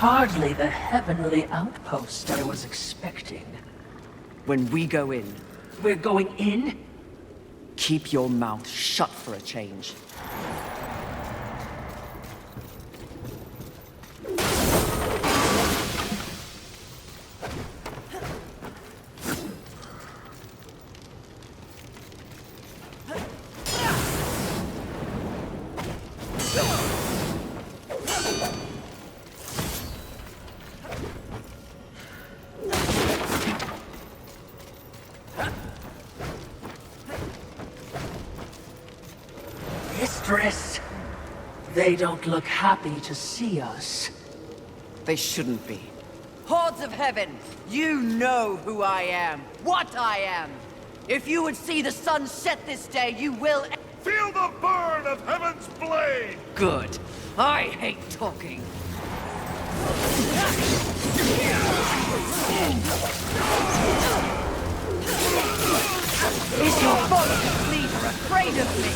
Hardly the heavenly outpost I was expecting. When we go in, We're going in? keep your mouth shut for a change. Mistress, they don't look happy to see us. They shouldn't be. Hordes of heaven, you know who I am, what I am. If you would see the sun set this day, you will... Feel the burn of heaven's blade! Good. I hate talking. Is your following leader afraid of me?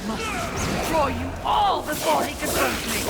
Must destroy you all before he confronts me.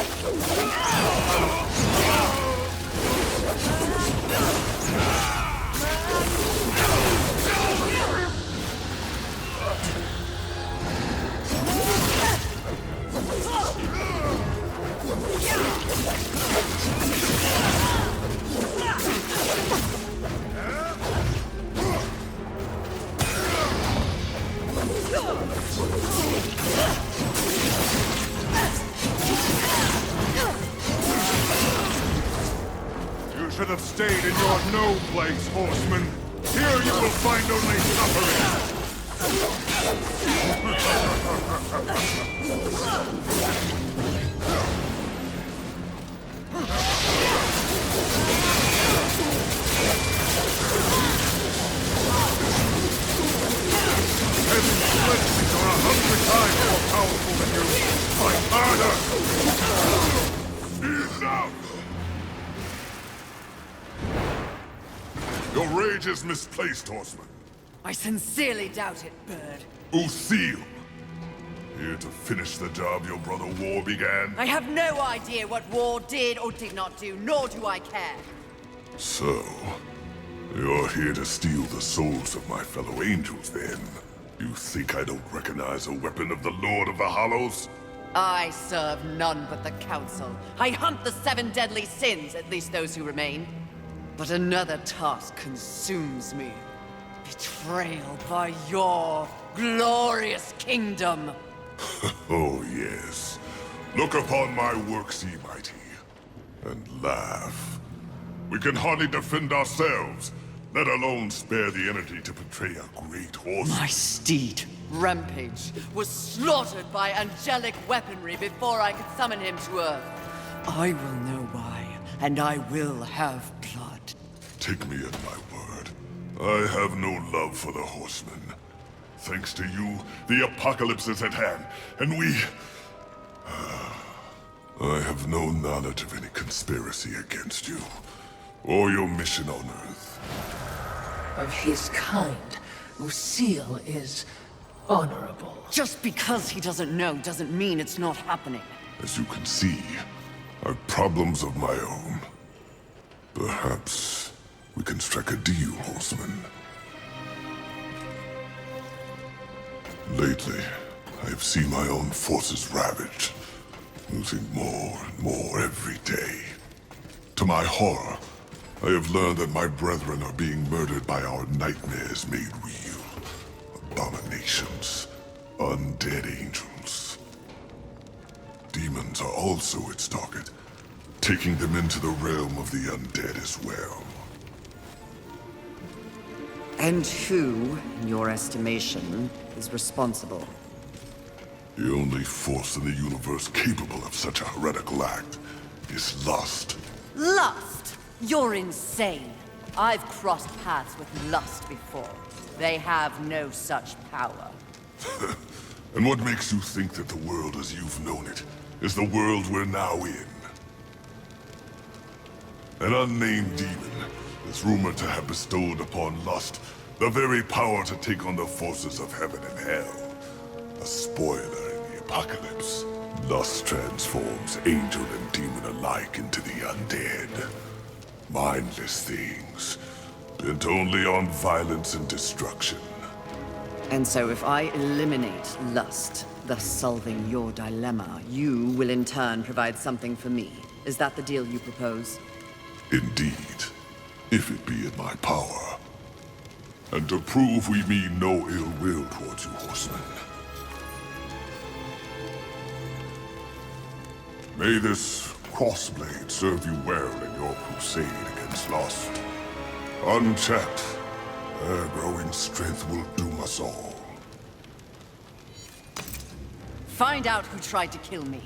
You should have stayed in your no place, horseman. Here you will find only suffering. Heaven's blessings are 100 times more powerful than you. Fight harder! Enough! Your rage is misplaced, horseman. I sincerely doubt it, Bird. Lucille! Here to finish the job your brother War began? I have no idea what War did or did not do, nor do I care. So, you're here to steal the souls of my fellow angels, then? You think I don't recognize a weapon of the Lord of the Hollows? I serve none but the Council. I hunt the 7 deadly sins, at least those who remain. But another task consumes me. Betrayal by your glorious kingdom. Oh, yes. Look upon my works, ye mighty, and laugh. We can hardly defend ourselves, let alone spare the energy to betray a great horse. My steed, Rampage, was slaughtered by angelic weaponry before I could summon him to Earth. I will know why, and I will have blood. Take me at my word. I have no love for the horsemen. Thanks to you, the apocalypse is at hand, and we... I have no knowledge of any conspiracy against you, or your mission on Earth. Of his kind, Lucille is honorable. Just because he doesn't know doesn't mean it's not happening. As you can see, I've problems of my own. Perhaps we can strike a deal, horseman. Lately, I have seen my own forces ravaged, losing more and more every day. To my horror, I have learned that my brethren are being murdered by our nightmares made real. Abominations, undead angels. Demons are also its target, taking them into the realm of the undead as well. And who, in your estimation, is responsible? The only force in the universe capable of such a heretical act is lust. Lust? You're insane. I've crossed paths with lust before. They have no such power. And what makes you think that the world as you've known it is the world we're now in? An unnamed demon is rumored to have bestowed upon lust the very power to take on the forces of heaven and hell. A spoiler in the apocalypse. Lust transforms angel and demon alike into the undead. Mindless things, bent only on violence and destruction. And so if I eliminate lust, thus solving your dilemma, you will in turn provide something for me. Is that the deal you propose? Indeed, if it be in my power. And to prove we mean no ill will towards you, horsemen. May this crossblade serve you well in your crusade against lust. Unchecked, their growing strength will doom us all. Find out who tried to kill me.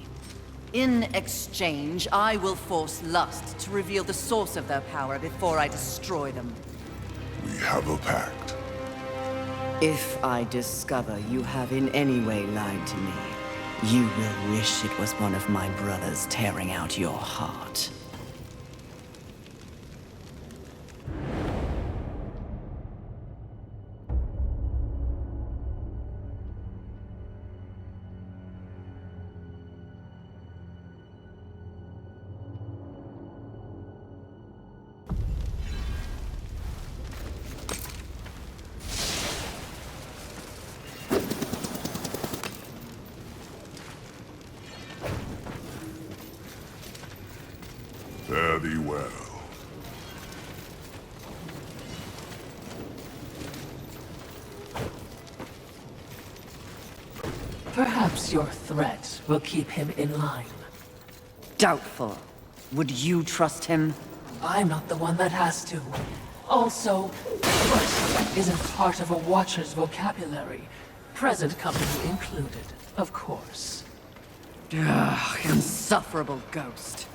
In exchange, I will force lust to reveal the source of their power before I destroy them. We have a pact. If I discover you have in any way lied to me, you will wish it was one of my brothers tearing out your heart. Fare thee well. Perhaps your threat will keep him in line. Doubtful. Would you trust him? I'm not the one that has to. Also, trust isn't part of a Watcher's vocabulary. Present company included, of course. Ugh, insufferable ghost.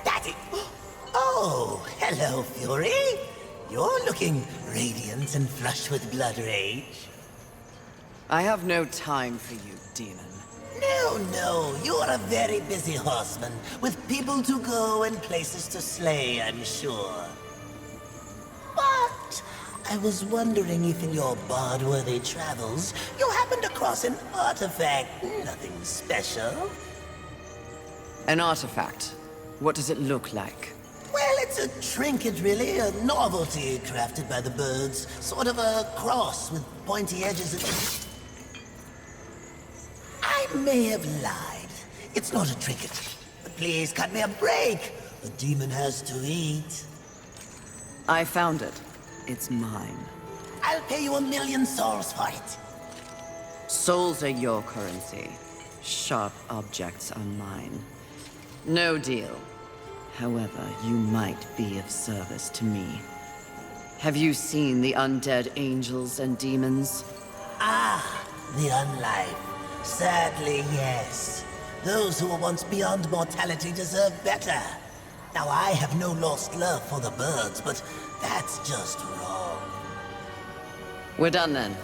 That's it. Oh, hello, Fury. You're looking radiant and flush with blood rage. I have no time for you, demon. No, you're a very busy horseman, with people to go and places to slay, I'm sure. But I was wondering if in your bard-worthy travels, you happened across an artifact, nothing special. An artifact. What does it look like? Well, it's a trinket, really, a novelty crafted by the birds. Sort of a cross with pointy edges and... I may have lied. It's not a trinket. But please cut me a break. The demon has to eat. I found it. It's mine. I'll pay you 1,000,000 souls for it. Souls are your currency. Sharp objects are mine. No deal. However, you might be of service to me. Have you seen the undead angels and demons? Ah, the unlife. Sadly, yes. Those who were once beyond mortality deserve better. Now, I have no lost love for the birds, but that's just wrong. We're done then.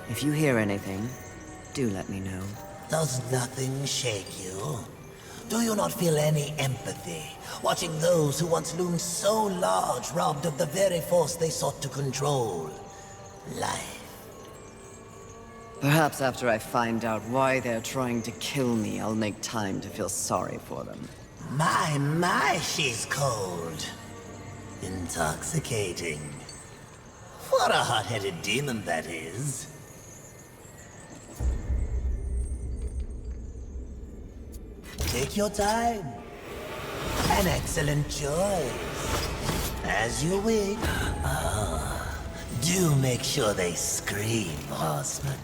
If you hear anything, do let me know. Does nothing shake you? Do you not feel any empathy, watching those who once loomed so large robbed of the very force they sought to control? Life. Perhaps after I find out why they're trying to kill me, I'll make time to feel sorry for them. My, she's cold. Intoxicating. What a hot-headed demon that is. Take your time. An excellent choice. As you wish. Do make sure they scream, horseman.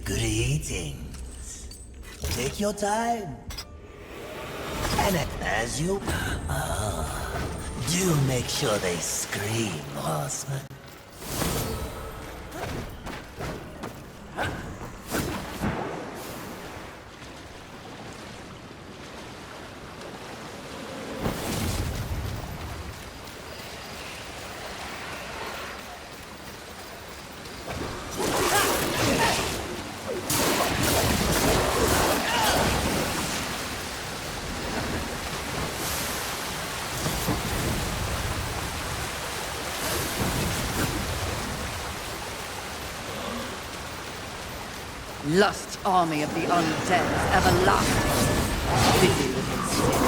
Greetings. Take your time. And as you... do make sure they scream, horseman. Lust army of the undead, everlasting. Busy little sin.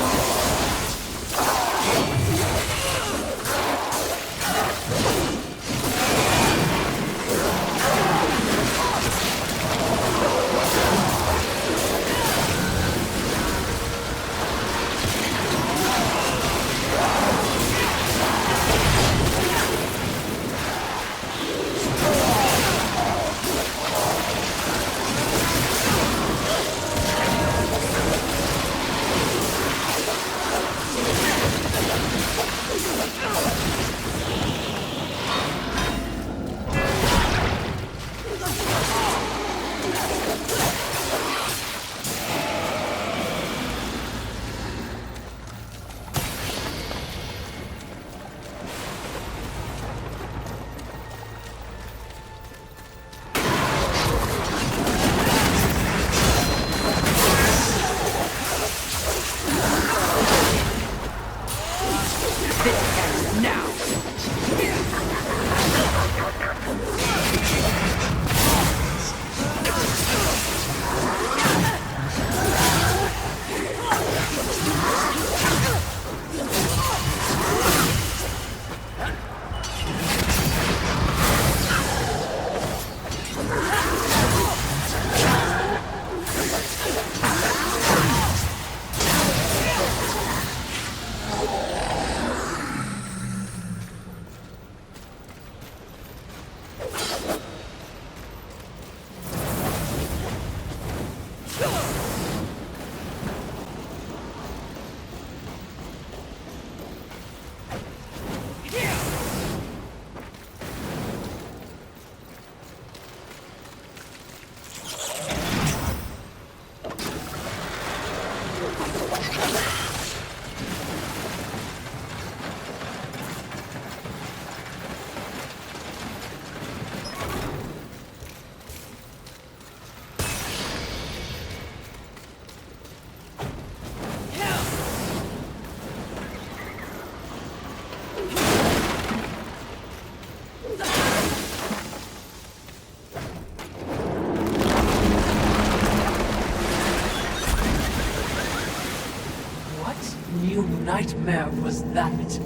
Nightmare was that?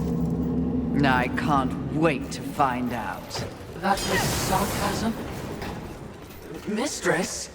I can't wait to find out. That was sarcasm? Mistress?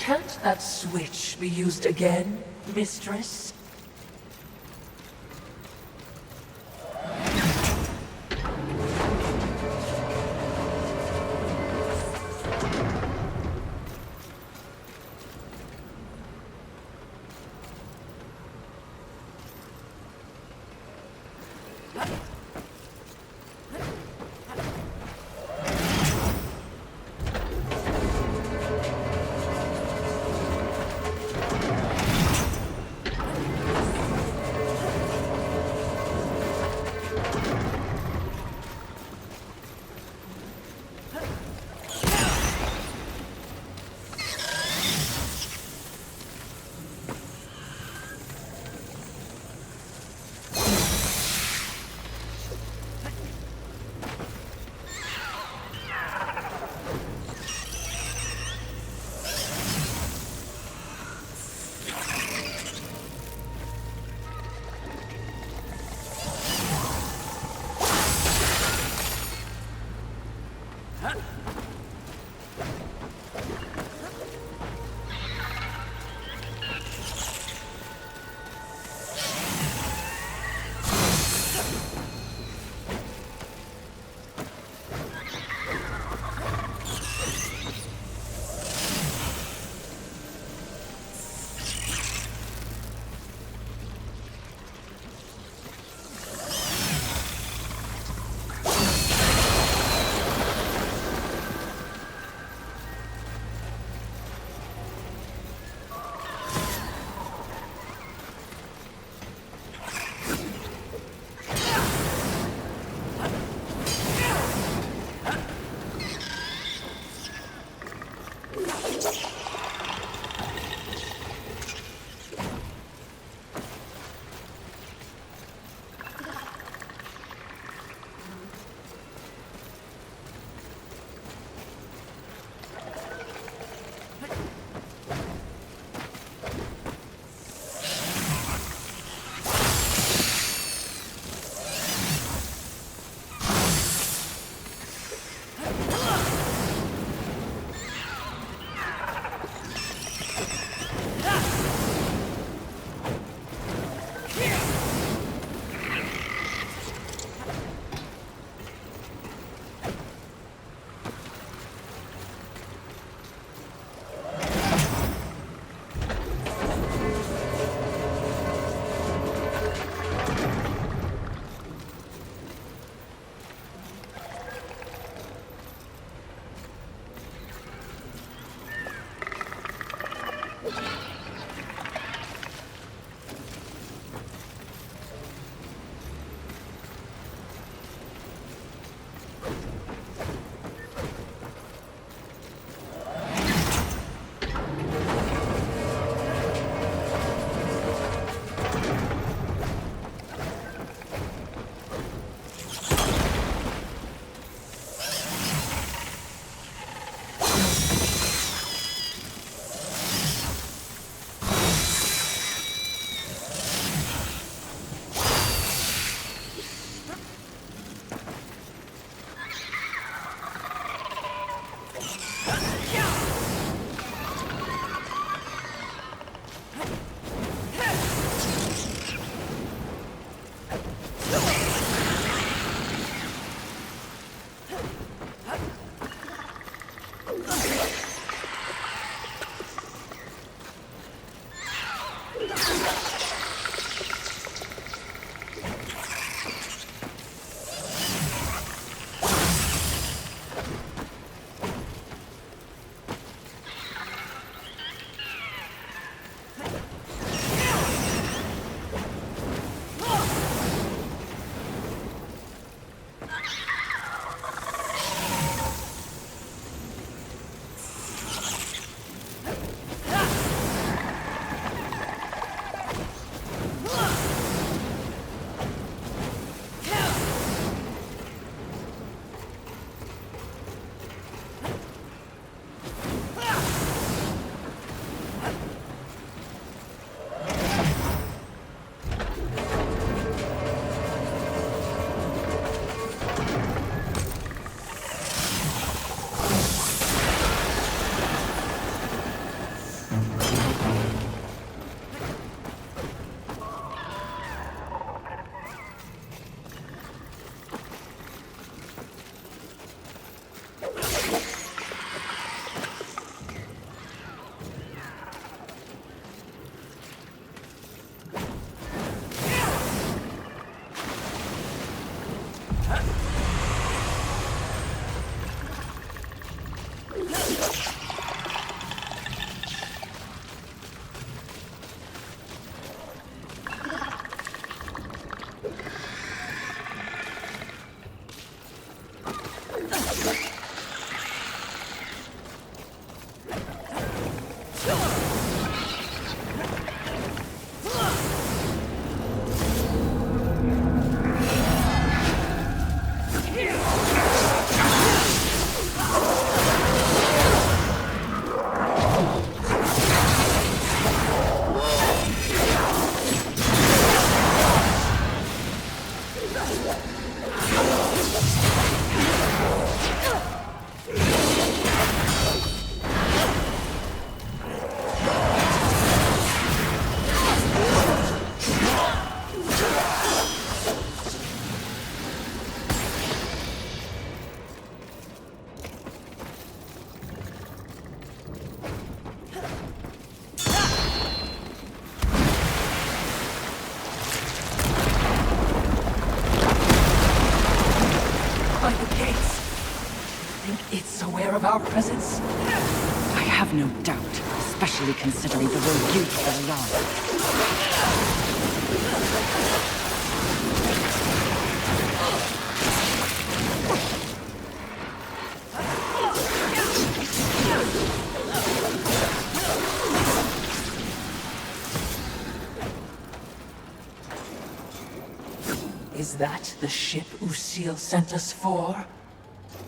Can't that switch be used again, mistress? By the gates. Think it's aware of our presence? I have no doubt, especially considering the role you play along. Is that the ship Usil sent us for?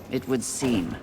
It would seem.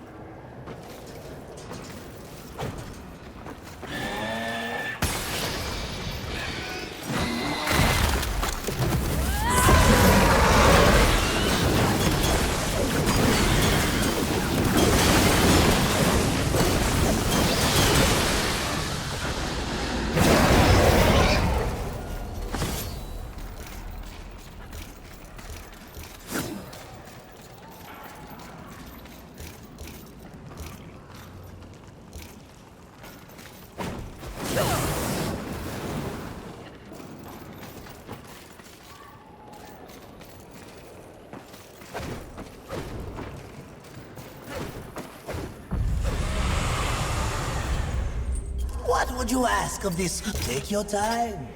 What would you ask of this? Take your time.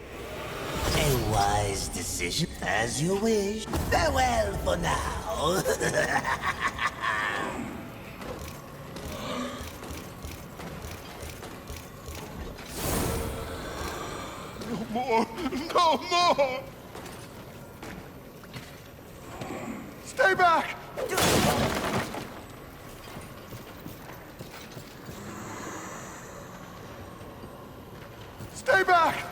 A wise decision, as you wish. Farewell for now. No more! No more! Stay back! Stay back!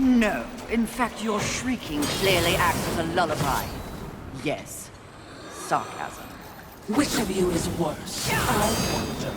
No. In fact, your shrieking clearly acts as a lullaby. Yes. Sarcasm. Which of you is worse? I wonder.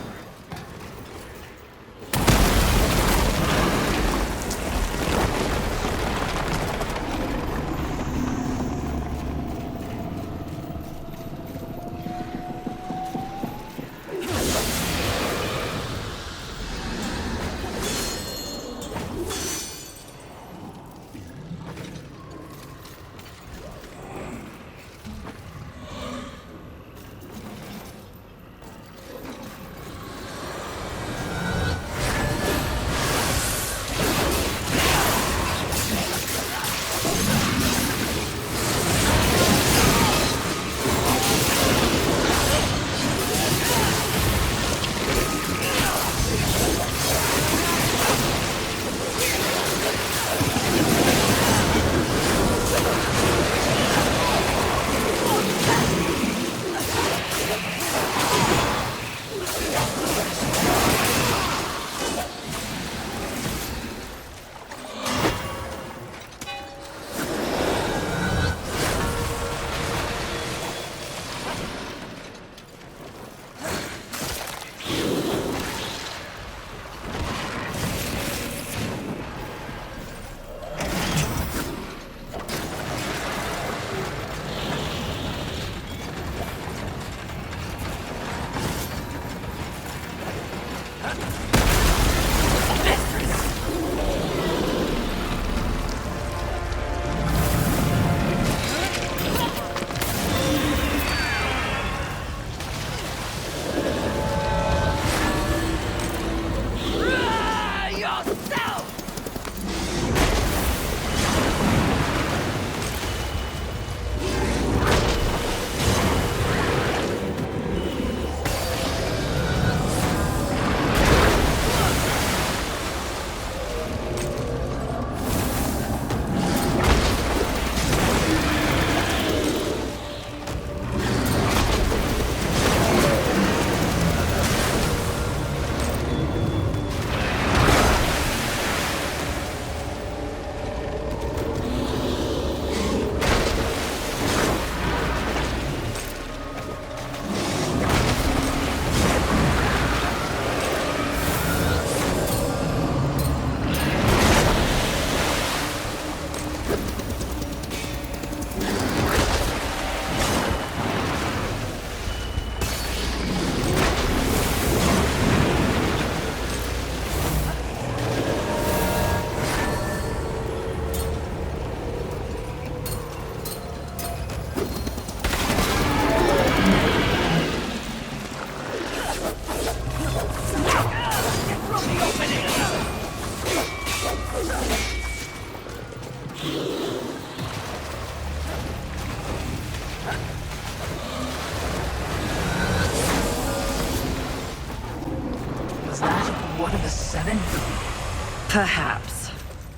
Perhaps.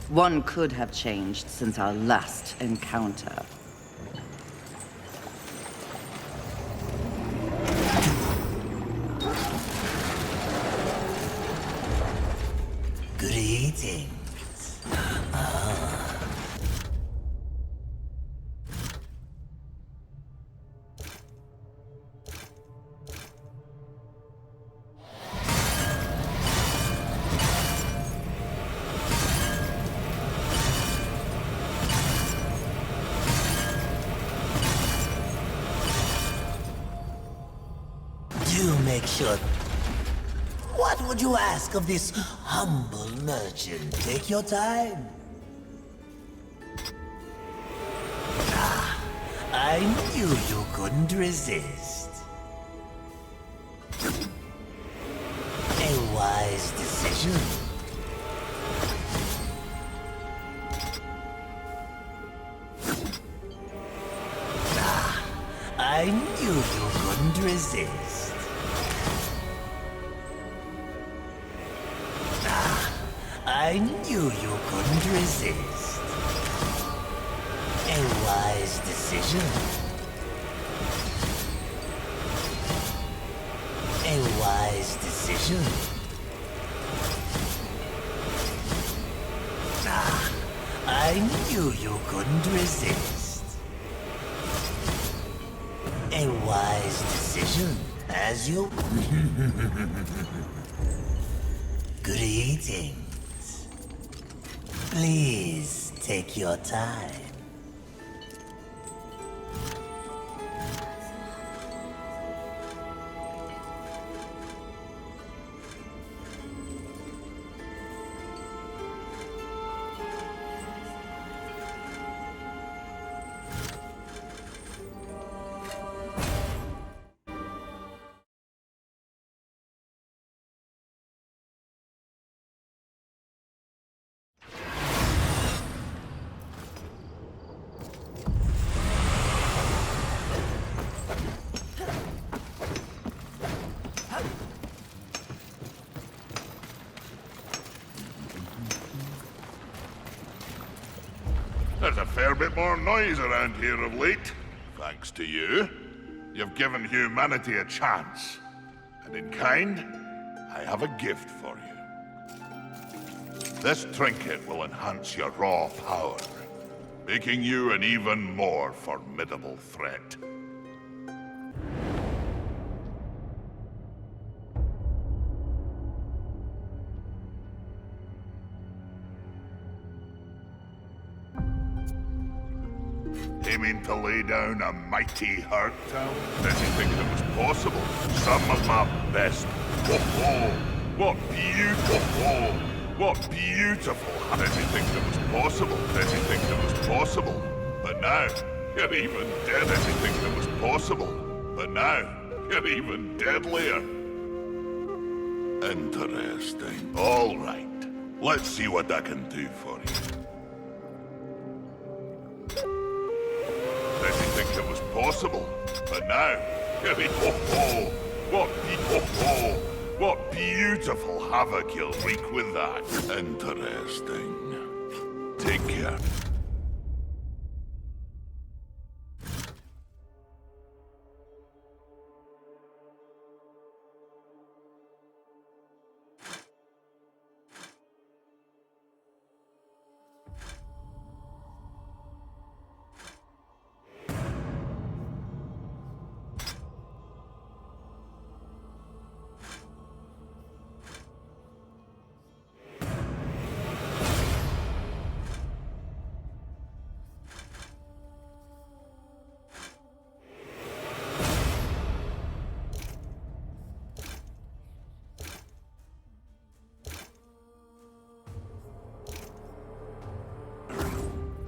One could have changed since our last encounter. Greetings. Do make sure. What would you ask of this humble merchant? Take your time. Ah, I knew you couldn't resist. A wise decision. Ah, I knew you couldn't resist. I knew you couldn't resist. A wise decision. A wise decision. I knew you couldn't resist. A wise decision, as you... Greetings. Please take your time. There's a fair bit more noise around here of late. Thanks to you. You've given humanity a chance. And in kind, I have a gift for you. This trinket will enhance your raw power, making you an even more formidable threat. Aiming to lay down a mighty hurt town? Anything that was possible. Some of my best. Oh, what beautiful! What beautiful! Anything that was possible. Anything that was possible. But now, you're even dead. Anything that was possible. But now, you're even deadlier. Interesting. All right. Let's see what I can do for you. Anything that was possible, but now, what beautiful havoc you'll wreak with that. Interesting. Take care.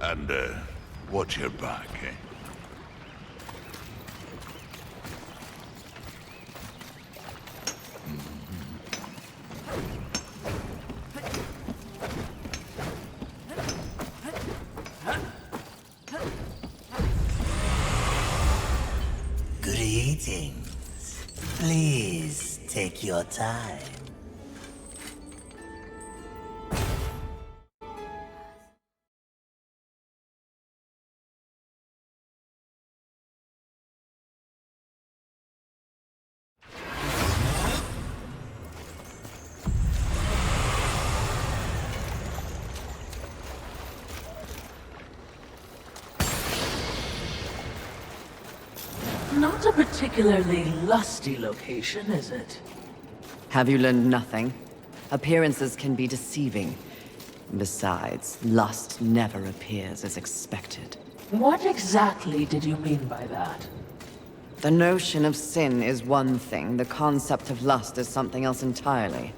And, watch your back, eh? Greetings. Please take your time. Not a particularly lusty location, is it? Have you learned nothing? Appearances can be deceiving. Besides, lust never appears as expected. What exactly did you mean by that? The notion of sin is one thing, the concept of lust is something else entirely.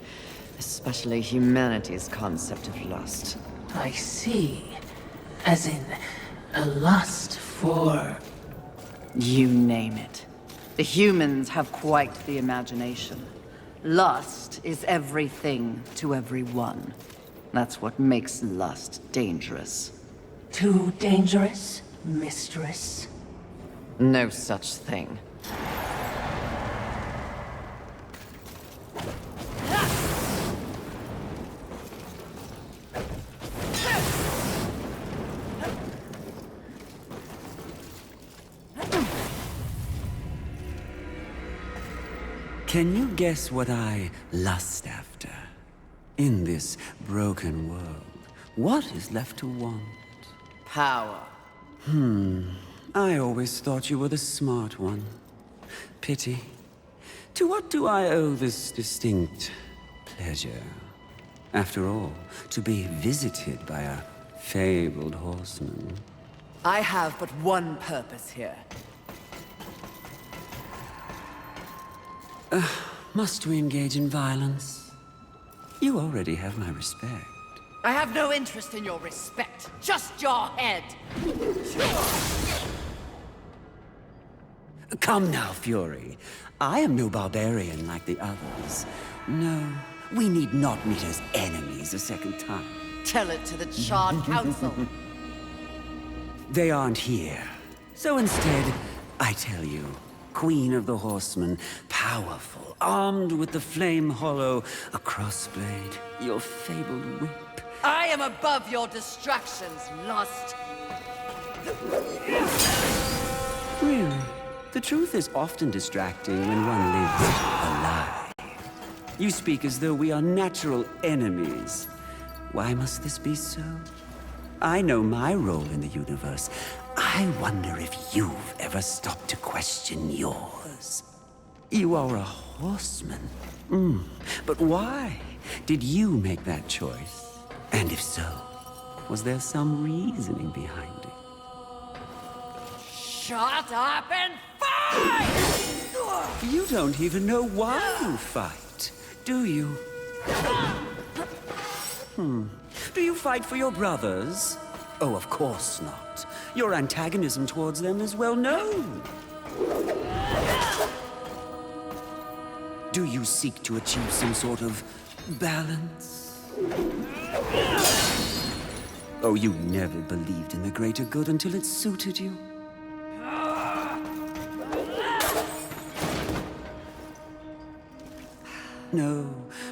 Especially humanity's concept of lust. I see. As in, a lust for... You name it. The humans have quite the imagination. Lust is everything to everyone. That's what makes lust dangerous. Too dangerous, mistress? No such thing. Can you guess what I lust after? In this broken world, what is left to want? Power. I always thought you were the smart one. Pity. To what do I owe this distinct pleasure? After all, to be visited by a fabled horseman. I have but one purpose here. Must we engage in violence? You already have my respect. I have no interest in your respect, just your head. Come now, Fury. I am no barbarian like the others. No, we need not meet as enemies a second time. Tell it to the Charred Council. They aren't here. So instead, I tell you, Queen of the Horsemen, powerful, armed with the flame hollow, a crossblade, your fabled whip. I am above your distractions, lust. Really? The truth is often distracting when one lives a lie. You speak as though we are natural enemies. Why must this be so? I know my role in the universe. I wonder if you've ever stopped to question yours. You are a horseman. But why did you make that choice? And if so, was there some reasoning behind it? Shut up and fight! You don't even know why you fight, do you? Do you fight for your brothers? Oh, of course not. Your antagonism towards them is well known. Do you seek to achieve some sort of balance? Oh, you never believed in the greater good until it suited you. No,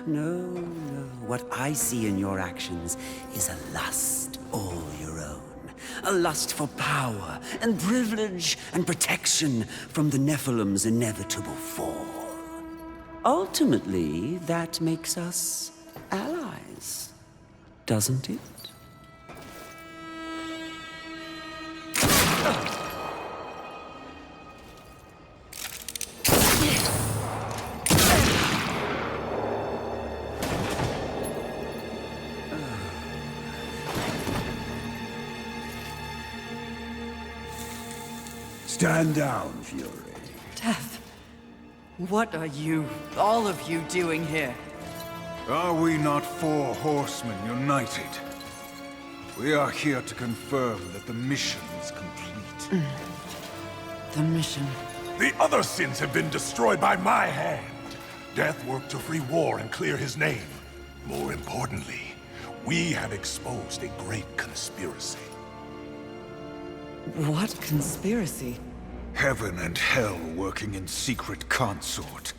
no, no. What I see in your actions is a lust all your own. A lust for power and privilege and protection from the Nephilim's inevitable fall. Ultimately, that makes us allies, doesn't it? Stand down, Fury. Death. What are you, all of you, doing here? Are we not four horsemen united? We are here to confirm that the mission is complete. The mission. The other sins have been destroyed by my hand. Death worked to free War and clear his name. More importantly, we have exposed a great conspiracy. What conspiracy? Heaven and hell working in secret consort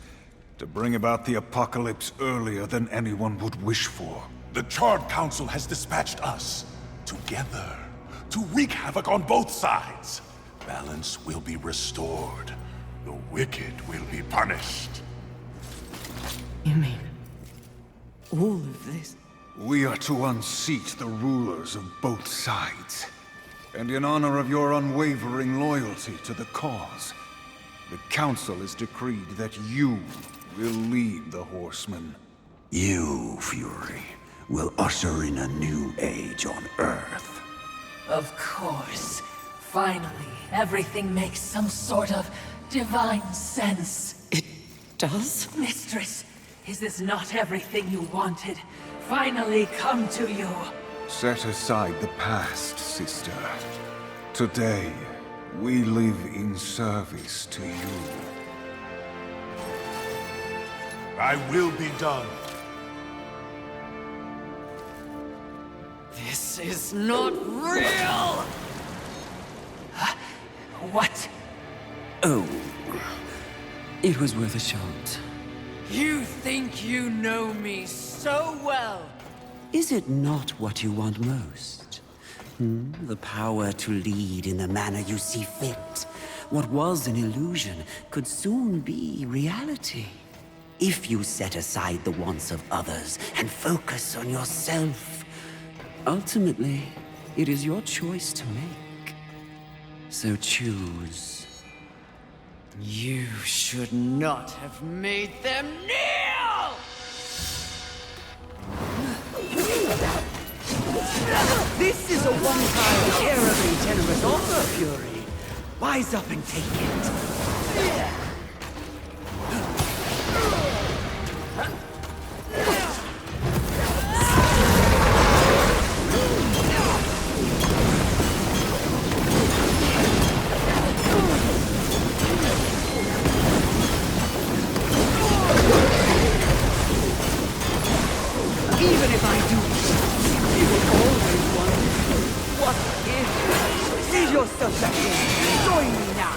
to bring about the apocalypse earlier than anyone would wish for. The Charred Council has dispatched us together to wreak havoc on both sides. Balance will be restored. The wicked will be punished. You mean all of this? We are to unseat the rulers of both sides. And in honor of your unwavering loyalty to the cause, the Council has decreed that you will lead the Horsemen. You, Fury, will usher in a new age on Earth. Of course. Finally, everything makes some sort of divine sense. It does? Mistress, is this not everything you wanted? Finally come to you. Set aside the past, sister. Today, we live in service to you. I will be done. This is not real! What? Oh, it was worth a shot. You think you know me so well! Is it not what you want most? The power to lead in the manner you see fit. What was an illusion could soon be reality. If you set aside the wants of others and focus on yourself, ultimately, It is your choice to make. So choose. You should not have made them kneel! This is a one-time, terribly generous offer, Fury. Wise up and take it. Even if I do, you will always wonder, what if? See yourself that way. Join me now.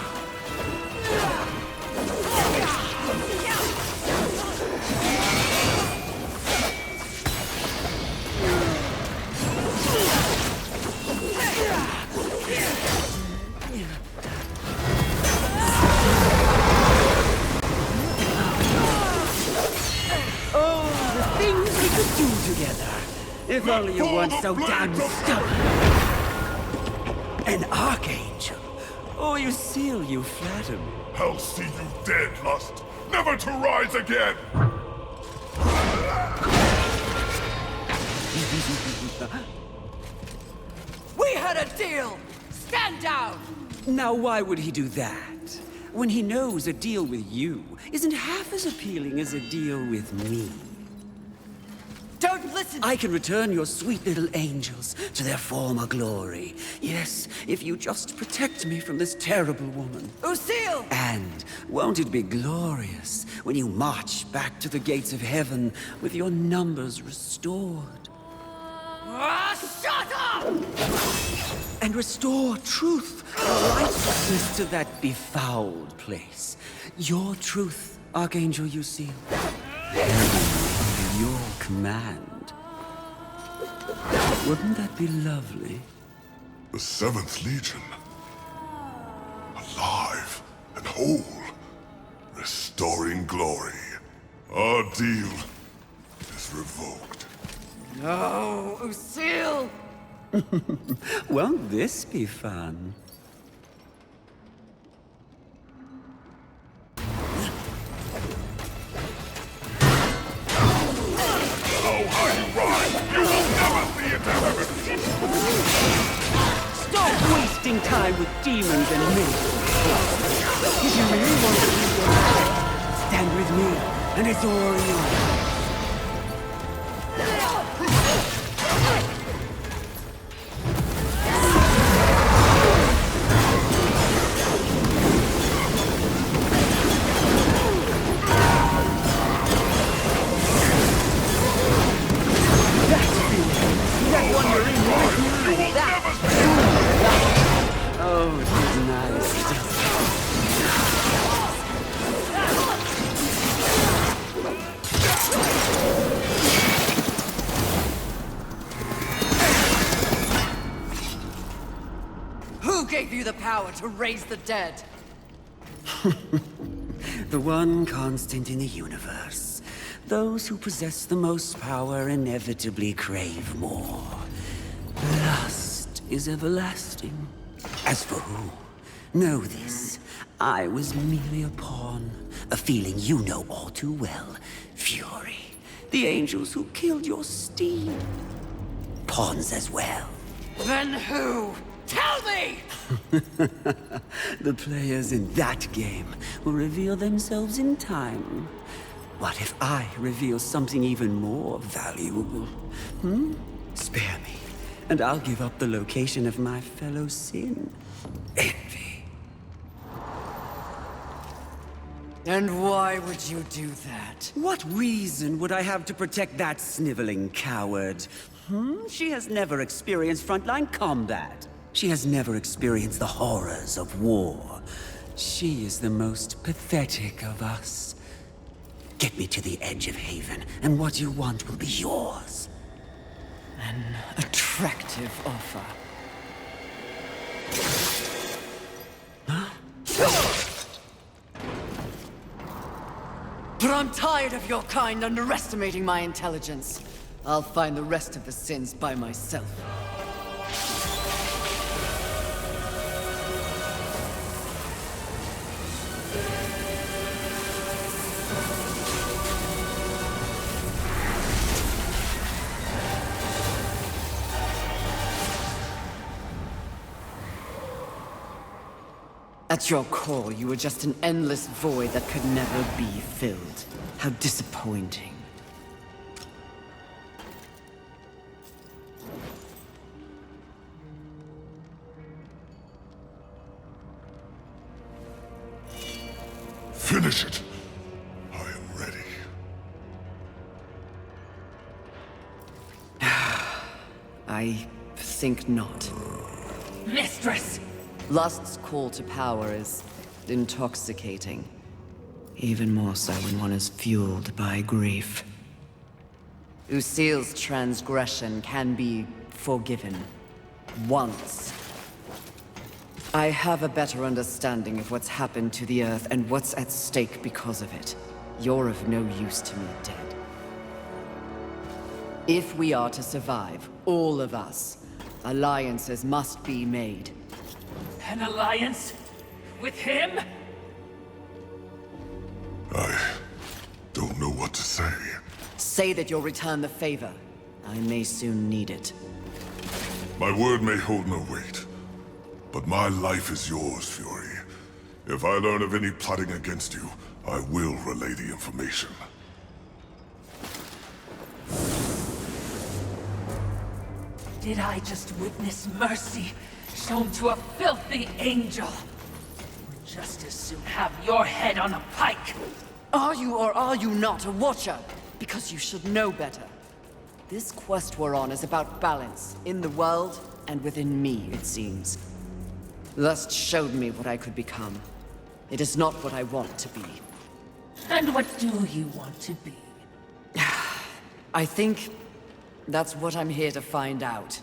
Oh, the things we could do together. If only you weren't so damn stubborn. An archangel. Oh, you seal, you flatter me. I'll see you dead, Lust, never to rise again! We had a deal! Stand down! Now why would he do that? When he knows a deal with you isn't half as appealing as a deal with me. Don't listen! I can return your sweet little angels to their former glory. Yes, if you just protect me from this terrible woman. Lucille! And won't it be glorious when you march back to the gates of heaven with your numbers restored? Shut up! And restore truth and righteousness to that befouled place. Your truth, Archangel Lucille. Heaven under your command. Wouldn't that be lovely? The 7th Legion. Alive and whole. Restoring glory. Our deal is revoked. No, Lucille! Won't this be fun? Oh, how you ride! You will never see it happen! Stop wasting time with demons and me. If you really want to leave your life, stand with me, and it's all yours. Oh, it's nice. Who gave you the power to raise the dead? The one constant in the universe. Those who possess the most power inevitably crave more. Lust is everlasting. As for who, know this. I was merely a pawn. A feeling you know all too well. Fury. The angels who killed your steed. Pawns as well. Then who? Tell me! The players in that game will reveal themselves in time. What if I reveal something even more valuable? Spare me, and I'll give up the location of my fellow sin. Envy. And why would you do that? What reason would I have to protect that sniveling coward? She has never experienced frontline combat. She has never experienced the horrors of war. She is the most pathetic of us. Get me to the edge of Haven, and what you want will be yours. An attractive offer. But I'm tired of your kind underestimating my intelligence. I'll find the rest of the sins by myself. At your core, you were just an endless void that could never be filled. How disappointing. Finish it. I am ready. I think not. Mistress! Lust's call to power is intoxicating. Even more so when one is fueled by grief. Lucille's transgression can be forgiven. Once. I have a better understanding of what's happened to the Earth and what's at stake because of it. You're of no use to me, dead. If we are to survive, all of us, alliances must be made. An alliance? With him? I don't know what to say. Say that you'll return the favor. I may soon need it. My word may hold no weight, but my life is yours, Fury. If I learn of any plotting against you, I will relay the information. Did I just witness mercy shown to a filthy angel? Would just as soon have your head on a pike. Are you or are you not a Watcher? Because you should know better. This quest we're on is about balance, in the world and within me, it seems. Lust showed me what I could become. It is not what I want to be. And what do you want to be? I think that's what I'm here to find out.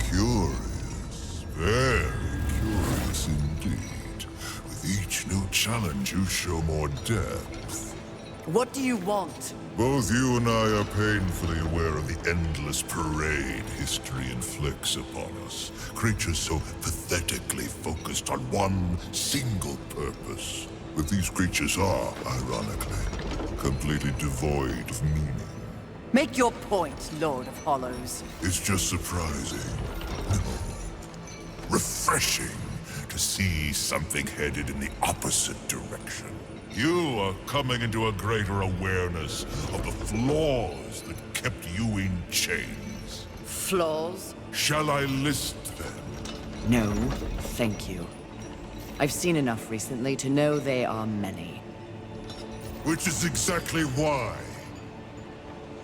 Curious. Very curious indeed. With each new challenge, you show more depth. What do you want? Both you and I are painfully aware of the endless parade history inflicts upon us. Creatures so pathetically focused on one single purpose. But these creatures are, ironically, completely devoid of meaning. Make your point, Lord of Hollows. It's just surprising. No. Refreshing to see something headed in the opposite direction. You are coming into a greater awareness of the flaws that kept you in chains. Flaws? Shall I list them? No, thank you. I've seen enough recently to know they are many. Which is exactly why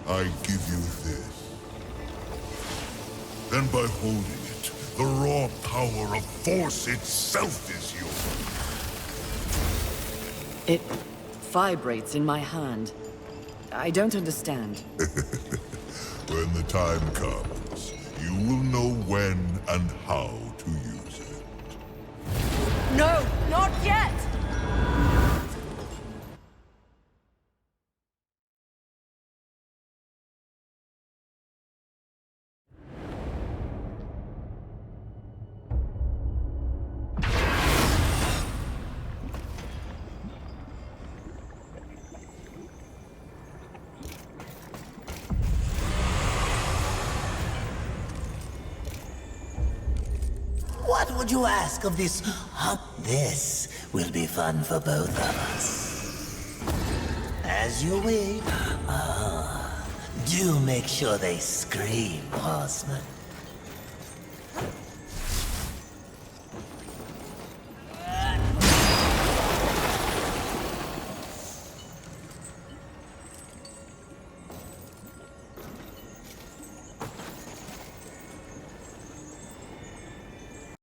I give you this. And by holding it, the raw power of Force itself is yours. It vibrates in my hand. I don't understand. When the time comes, you will know when and how to use it. No, not yet! What would you ask of this? This will be fun for both of us. As you wait, do make sure they scream, horseman.